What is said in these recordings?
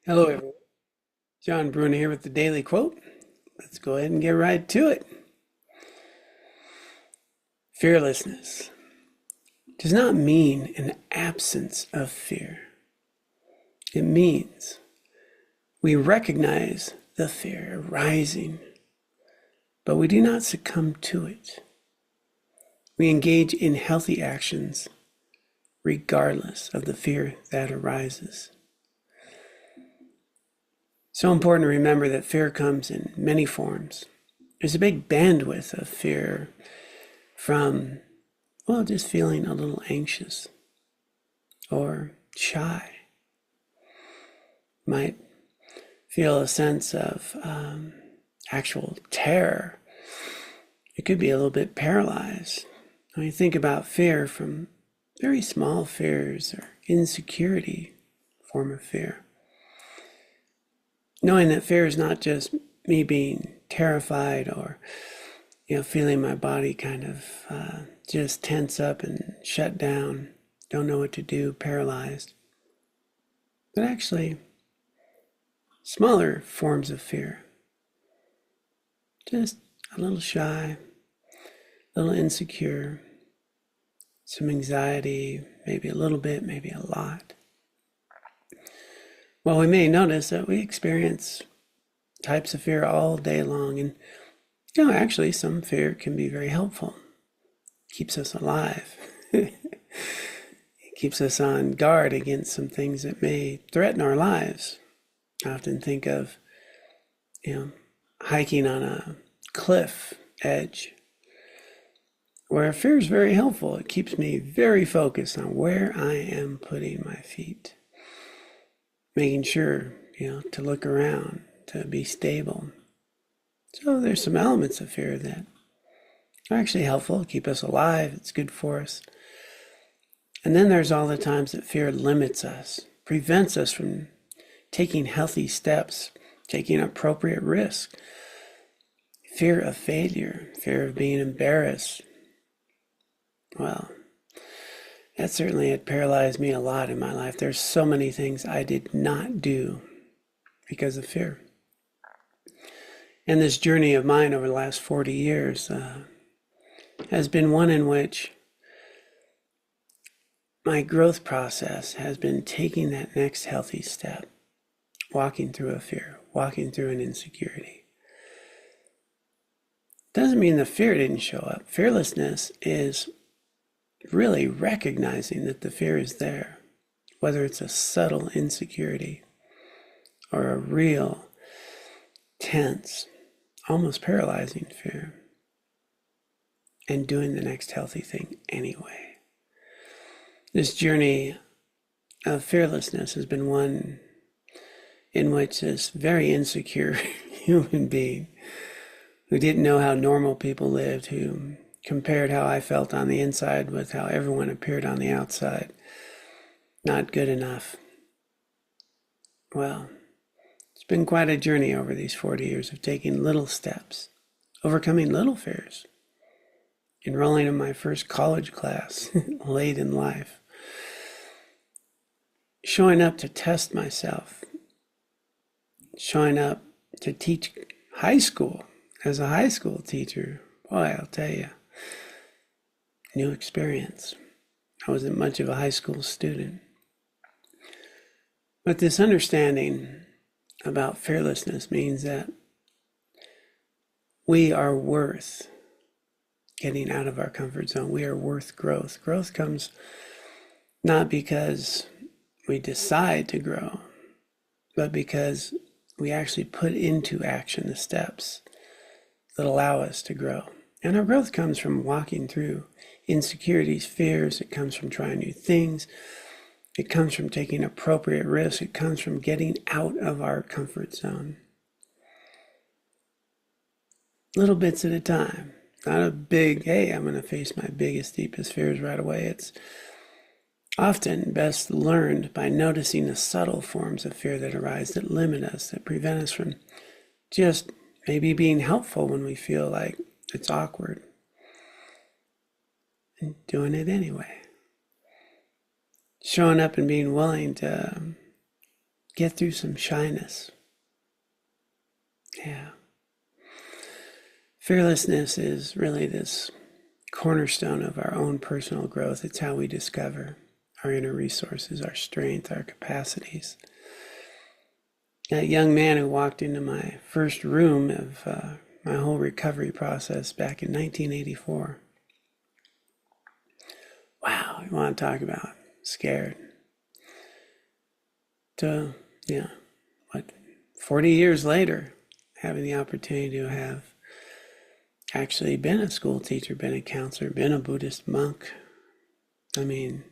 Hello, everyone. John Bruna here with the Daily Quote. Let's go ahead and get right to it. Fearlessness does not mean an absence of fear. It means we recognize the fear arising, but we do not succumb to it. We engage in healthy actions regardless of the fear that arises. So important to remember that fear comes in many forms. There's a big bandwidth of fear from, well, just feeling a little anxious or shy. Might feel a sense of actual terror. It could be a little bit paralyzed. When you think about fear from very small fears or insecurity, form of fear. Knowing that fear is not just me being terrified or feeling my body kind of just tense up and shut down, don't know what to do, paralyzed. But actually, smaller forms of fear. Just a little shy, a little insecure, some anxiety, maybe a little bit, maybe a lot. Well, we may notice that we experience types of fear all day long, and actually some fear can be very helpful. It keeps us alive. It keeps us on guard against some things that may threaten our lives. I often think of, hiking on a cliff edge where fear is very helpful. It keeps me very focused on where I am putting my feet, making sure, to look around, to be stable. So there's some elements of fear that are actually helpful, keep us alive, it's good for us. And then there's all the times that fear limits us, prevents us from taking healthy steps, taking appropriate risk. Fear of failure, fear of being embarrassed. Well, that certainly had paralyzed me a lot in my life. There's so many things I did not do because of fear. And this journey of mine over the last 40 years has been one in which my growth process has been taking that next healthy step, walking through a fear, walking through an insecurity. Doesn't mean the fear didn't show up. Fearlessness is really recognizing that the fear is there, whether it's a subtle insecurity or a real, tense, almost paralyzing fear, and doing the next healthy thing anyway. This journey of fearlessness has been one in which this very insecure human being who didn't know how normal people lived, who compared how I felt on the inside with how everyone appeared on the outside, not good enough. Well, it's been quite a journey over these 40 years of taking little steps, overcoming little fears, enrolling in my first college class late in life, showing up to test myself, showing up to teach high school as a high school teacher. Boy, I'll tell you, new experience. I wasn't much of a high school student. But this understanding about fearlessness means that we are worth getting out of our comfort zone. We are worth growth. Growth comes not because we decide to grow, but because we actually put into action the steps that allow us to grow. And our growth comes from walking through insecurities, fears. It comes from trying new things. It comes from taking appropriate risks. It comes from getting out of our comfort zone. Little bits at a time. Not a big, hey, I'm going to face my biggest, deepest fears right away. It's often best learned by noticing the subtle forms of fear that arise, that limit us, that prevent us from just maybe being helpful when we feel like it's awkward, and doing it anyway. Showing up and being willing to get through some shyness. Yeah. Fearlessness is really this cornerstone of our own personal growth. It's how we discover our inner resources, our strength, our capacities. That young man who walked into my first room of my whole recovery process back in 1984. Wow, you want to talk about scared. To, 40 years later, having the opportunity to have actually been a school teacher, been a counselor, been a Buddhist monk. I mean,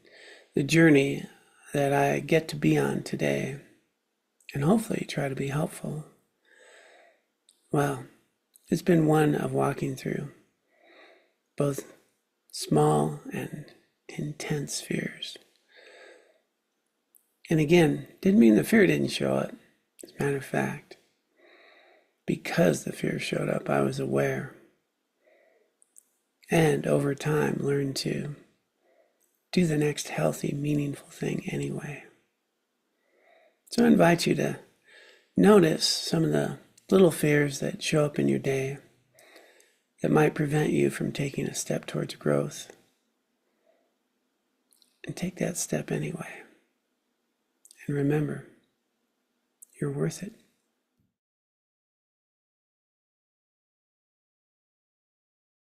the journey that I get to be on today, and hopefully try to be helpful, well, it's been one of walking through both small and intense fears. And again, didn't mean the fear didn't show up. As a matter of fact, because the fear showed up, I was aware. And over time, learned to do the next healthy, meaningful thing anyway. So I invite you to notice some of the little fears that show up in your day that might prevent you from taking a step towards growth. And take that step anyway. And remember, you're worth it.